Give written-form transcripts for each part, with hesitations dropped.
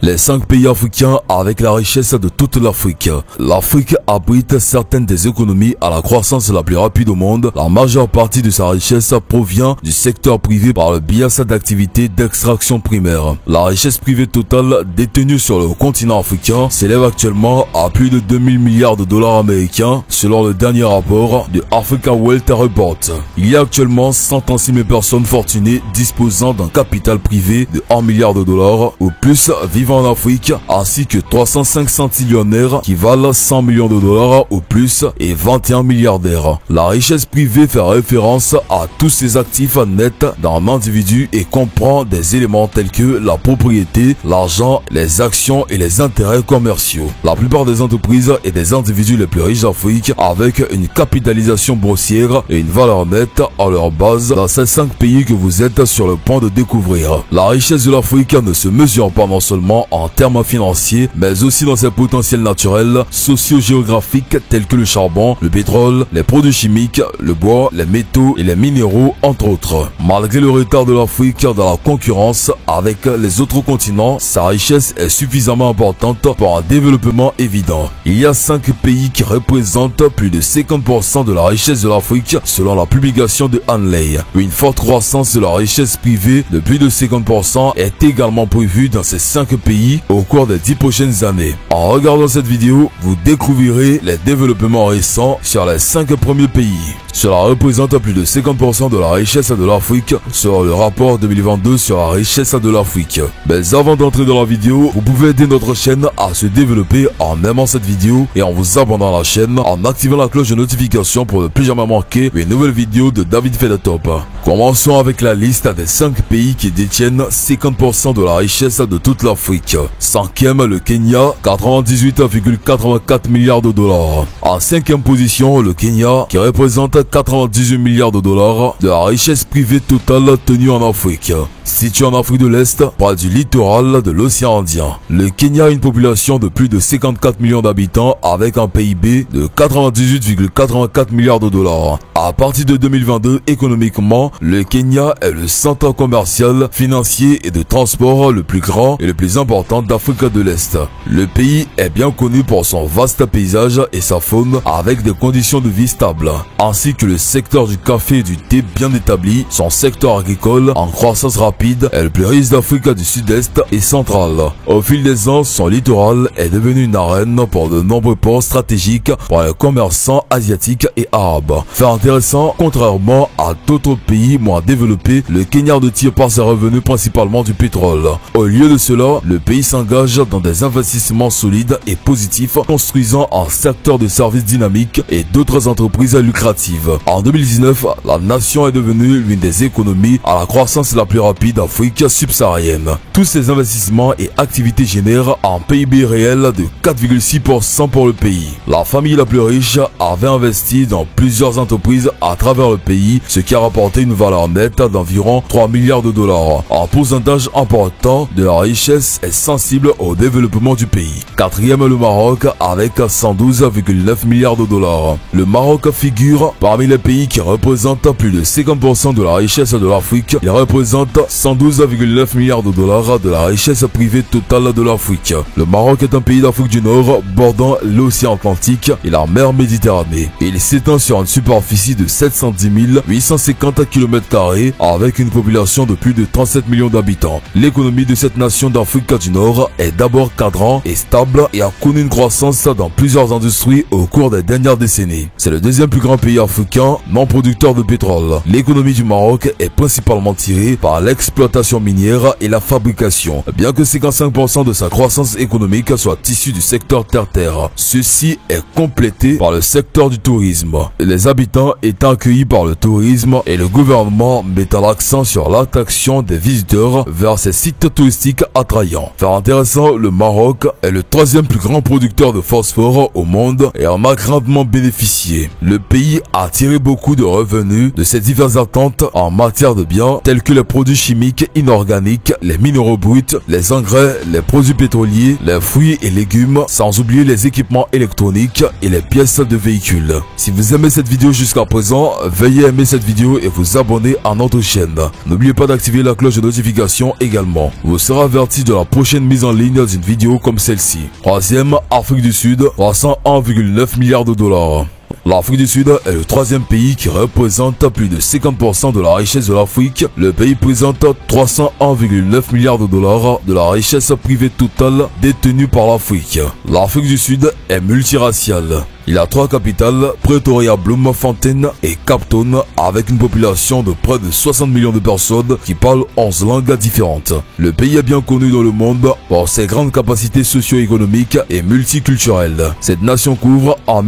Les 5 pays africains avec la richesse de toute l'Afrique. L'Afrique abrite certaines des économies à la croissance la plus rapide au monde. La majeure partie de sa richesse provient du secteur privé par le biais d'activités d'extraction primaire. La richesse privée totale détenue sur le continent africain s'élève actuellement à plus de 2000 milliards de dollars américains selon le dernier rapport de Africa Wealth Report. Il y a actuellement 136 000 personnes fortunées disposant d'un capital privé de 1 milliard de dollars ou plus vivant en Afrique, ainsi que 305 centillionnaires qui valent 100 millions de dollars ou plus et 21 milliardaires. La richesse privée fait référence à tous ces actifs nets d'un individu et comprend des éléments tels que la propriété, l'argent, les actions et les intérêts commerciaux. La plupart des entreprises et des individus les plus riches d'Afrique avec une capitalisation boursière et une valeur nette à leur base dans ces 5 pays que vous êtes sur le point de découvrir. La richesse de l'Afrique ne se mesure pas non seulement en termes financiers, mais aussi dans ses potentiels naturels, socio-géographiques tels que le charbon, le pétrole, les produits chimiques, le bois, les métaux et les minéraux, entre autres. Malgré le retard de l'Afrique dans la concurrence avec les autres continents, sa richesse est suffisamment importante pour un développement évident. Il y a 5 pays qui représentent plus de 50% de la richesse de l'Afrique selon la publication de Hanley. Une forte croissance de la richesse privée de plus de 50% est également prévue dans ces 5 pays au cours des 10 prochaines années. En regardant cette vidéo, vous découvrirez les développements récents sur les 5 premiers pays. Cela représente plus de 50% de la richesse de l'Afrique selon le rapport 2022 sur la richesse de l'Afrique. Mais avant d'entrer dans la vidéo, vous pouvez aider notre chaîne à se développer en aimant cette vidéo et en vous abonnant à la chaîne, en activant la cloche de notification pour ne plus jamais manquer une nouvelle vidéo de David fait le top. Commençons avec la liste des 5 pays qui détiennent 50% de la richesse de toute l'Afrique. 5e, le Kenya, 98,84 milliards de dollars. En 5e position, le Kenya, qui représente 98 milliards de dollars de la richesse privée totale tenue en Afrique. Situé en Afrique de l'Est, près du littoral de l'océan Indien. Le Kenya a une population de plus de 54 millions d'habitants avec un PIB de 98,84 milliards de dollars. À partir de 2022, économiquement, le Kenya est le centre commercial, financier et de transport le plus grand et le plus important d'Afrique de l'Est. Le pays est bien connu pour son vaste paysage et sa faune avec des conditions de vie stables, ainsi que le secteur du café et du thé bien établi. Son secteur agricole en croissance rapide est le plus riche d'Afrique du Sud-Est et centrale. Au fil des ans, son littoral est devenu une arène pour de nombreux ports stratégiques pour les commerçants asiatiques et arabes. Fait intéressant, contrairement à d'autres pays moins développés, le Kenya ne tire pas ses revenus principalement du pétrole. Au lieu de cela, le pays s'engage dans des investissements solides et positifs, construisant un secteur de services dynamique et d'autres entreprises lucratives. En 2019, la nation est devenue l'une des économies à la croissance la plus rapide d'Afrique subsaharienne. Tous ces investissements et activités génèrent un PIB réel de 4,6% pour le pays. La famille la plus riche avait investi dans plusieurs entreprises à travers le pays, ce qui a rapporté une valeur nette d'environ 3 milliards de dollars. Un pourcentage important de la richesse est sensible au développement du pays. 4e, le Maroc avec 112,9 milliards de dollars. Le Maroc figure parmi les pays qui représentent plus de 50% de la richesse de l'Afrique. Il représente 112,9 milliards de dollars de la richesse privée totale de l'Afrique. Le Maroc est un pays d'Afrique du Nord bordant l'océan Atlantique et la mer Méditerranée. Il s'étend sur une superficie de 710 850 km² avec une population de plus de 37 millions d'habitants. L'économie de cette nation d'Afrique du Nord est d'abord cadran et stable et a connu une croissance dans plusieurs industries au cours des dernières décennies. C'est le 2e plus grand pays africain non producteur de pétrole. L'économie du Maroc est principalement tirée par l'exploitation minière et la fabrication, bien que 55% de sa croissance économique soit issue du secteur tertiaire. Ceci est complété par le secteur du tourisme, les habitants étant accueillis par le tourisme et le gouvernement mettant l'accent sur l'attraction des visiteurs vers ces sites touristiques attrayants. Fait intéressant, le Maroc est le 3e plus grand producteur de phosphore au monde et en a grandement bénéficié. Le pays a tiré beaucoup de revenus de ses diverses attentes en matière de biens tels que les produits chimiques inorganiques, les minéraux bruts, les engrais, les produits pétroliers, les fruits et légumes, sans oublier les équipements électroniques et les pièces de véhicules. Si vous aimez cette vidéo jusqu'à présent, veuillez aimer cette vidéo et vous abonner à notre chaîne. N'oubliez pas d'activer la cloche de notification également. Vous serez averti averti de la prochaine mise en ligne d'une vidéo comme celle-ci. Troisième, Afrique du Sud, 301,9 milliards de dollars. L'Afrique du Sud est le troisième pays qui représente plus de 50% de la richesse de l'Afrique. Le pays présente 301,9 milliards de dollars de la richesse privée totale détenue par l'Afrique. L'Afrique du Sud est multiraciale. Il a 3 capitales, Pretoria, Bloemfontein et Cape Town, avec une population de près de 60 millions de personnes qui parlent 11 langues différentes. Le pays est bien connu dans le monde pour ses grandes capacités socio-économiques et multiculturelles. Cette nation couvre 1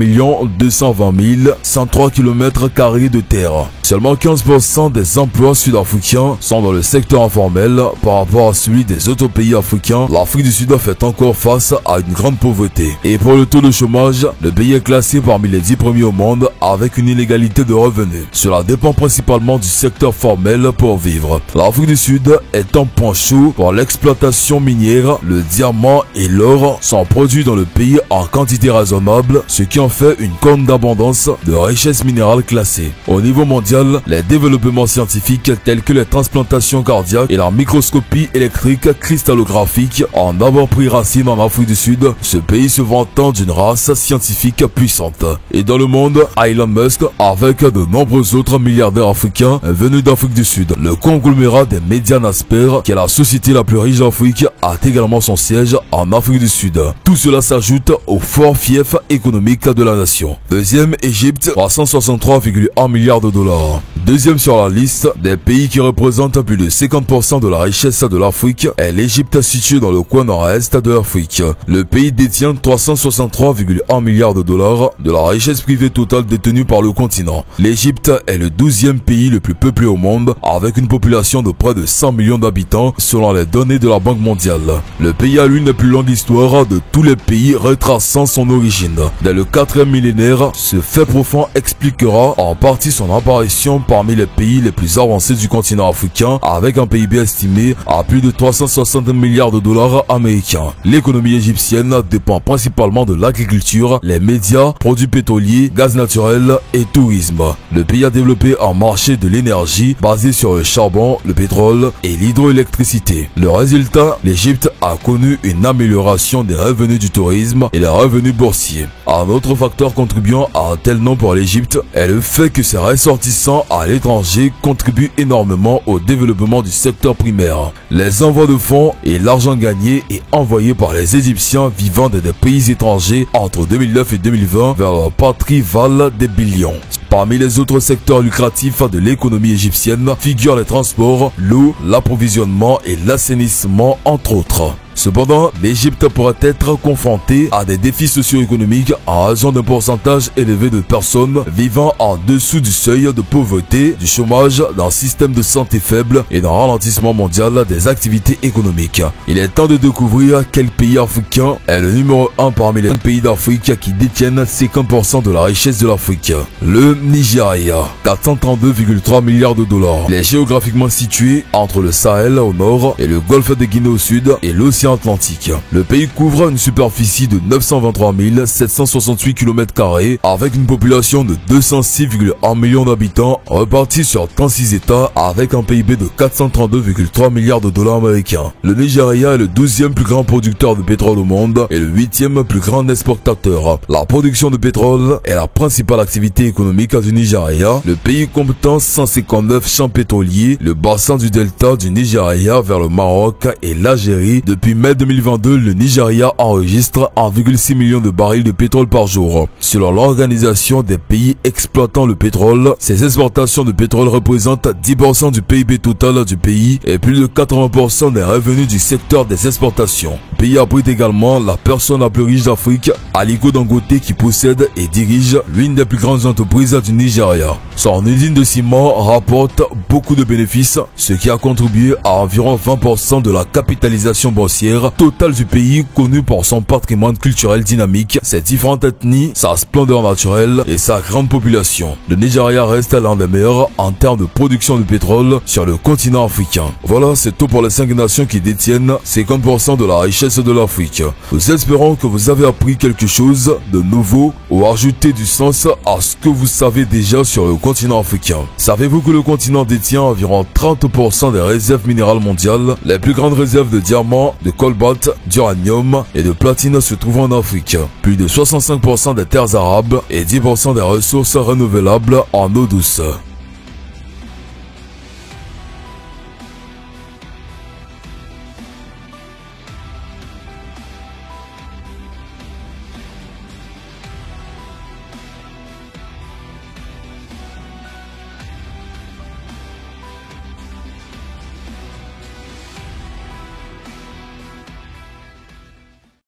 220 103 km² de terre. Seulement 15% des emplois sud-africains sont dans le secteur informel par rapport à celui des autres pays africains. L'Afrique du Sud fait encore face à une grande pauvreté. Et pour le taux de chômage, le pays est classé parmi les 10 premiers au monde avec une inégalité de revenus. Cela dépend principalement du secteur formel pour vivre. L'Afrique du Sud est un point chaud pour l'exploitation minière. Le diamant et l'or sont produits dans le pays en quantité raisonnable, ce qui en fait une corne d'abondance de richesses minérales classées. Au niveau mondial, les développements scientifiques tels que les transplantations cardiaques et la microscopie électrique cristallographique ont d'abord pris racine en Afrique du Sud, ce pays se vantant d'une race scientifique puissante. Et dans le monde, Elon Musk, avec de nombreux autres milliardaires africains venus d'Afrique du Sud. Le conglomérat des médias Naspers, qui est la société la plus riche d'Afrique, a également son siège en Afrique du Sud. Tout cela s'ajoute au fort fief économique de la nation. Deuxième, Égypte, 363,1 milliards de dollars. Deuxième sur la liste des pays qui représentent plus de 50% de la richesse de l'Afrique est l'Égypte, située dans le coin nord-est de l'Afrique. Le pays détient 363,1 milliards de dollars de la richesse privée totale détenue par le continent. L'Égypte est le 12e pays le plus peuplé au monde, avec une population de près de 100 millions d'habitants selon les données de la Banque mondiale. Le pays a l'une des plus longues histoires de tous les pays retraçant son origine. Dès le 4e millénaire, ce fait profond expliquera en partie son apparition parmi les pays les plus avancés du continent africain, avec un PIB estimé à plus de 360 milliards de dollars américains. L'économie égyptienne dépend principalement de l'agriculture, les médias, produits pétroliers, gaz naturel et tourisme. Le pays a développé un marché de l'énergie basé sur le charbon, le pétrole et l'hydroélectricité. Le résultat, l'Égypte a connu une amélioration des revenus du tourisme et des revenus boursiers. Un autre facteur contribuant à un tel nom pour l'Égypte est le fait que ses ressortissants à l'étranger contribuent énormément au développement du secteur primaire. Les envois de fonds et l'argent gagné est envoyé par les Égyptiens vivant dans des pays étrangers entre 2009 et 2020 vers leur patrie valent des billions. Parmi les autres secteurs lucratifs de l'économie égyptienne figurent les transports, l'eau, l'approvisionnement et l'assainissement entre autres. Cependant, l'Égypte pourrait être confrontée à des défis socio-économiques en raison d'un pourcentage élevé de personnes vivant en dessous du seuil de pauvreté, du chômage, d'un système de santé faible et d'un ralentissement mondial des activités économiques. Il est temps de découvrir quel pays africain est le numéro 1 parmi les pays d'Afrique qui détiennent 50% de la richesse de l'Afrique. Le Nigeria, 432,3 milliards de dollars. Il est géographiquement situé entre le Sahel au nord et le golfe de Guinée au sud et l'océan Atlantique. Le pays couvre une superficie de 923 768 km² avec une population de 206,1 millions d'habitants repartis sur 36 États avec un PIB de 432,3 milliards de dollars américains. Le Nigeria est le 12e plus grand producteur de pétrole au monde et le 8e plus grand exportateur. La production de pétrole est la principale activité économique du Nigeria. Le pays comptant 159 champs pétroliers, le bassin du delta du Nigeria vers le Maroc et l'Algérie. Depuis mai 2022, le Nigeria enregistre 1,6 million de barils de pétrole par jour. Selon l'Organisation des pays exploitant le pétrole, ces exportations de pétrole représentent 10% du PIB total du pays et plus de 80% des revenus du secteur des exportations. Le pays abrite également la personne la plus riche d'Afrique, Aliko Dangote, qui possède et dirige l'une des plus grandes entreprises du Nigeria. Son usine de ciment rapporte beaucoup de bénéfices, ce qui a contribué à environ 20% de la capitalisation boursière entière totale du pays, connu pour son patrimoine culturel dynamique, ses différentes ethnies, sa splendeur naturelle et sa grande population. Le Nigeria reste l'un des meilleurs en termes de production de pétrole sur le continent africain. Voilà, c'est tout pour les 5 nations qui détiennent 50% de la richesse de l'Afrique. Nous espérons que vous avez appris quelque chose de nouveau ou ajouté du sens à ce que vous savez déjà sur le continent africain. Savez-vous que le continent détient environ 30% des réserves minérales mondiales? Les plus grandes réserves de diamants, de cobalt, d'uranium et de platine se trouvent en Afrique. Plus de 65% des terres arables et 10% des ressources renouvelables en eau douce.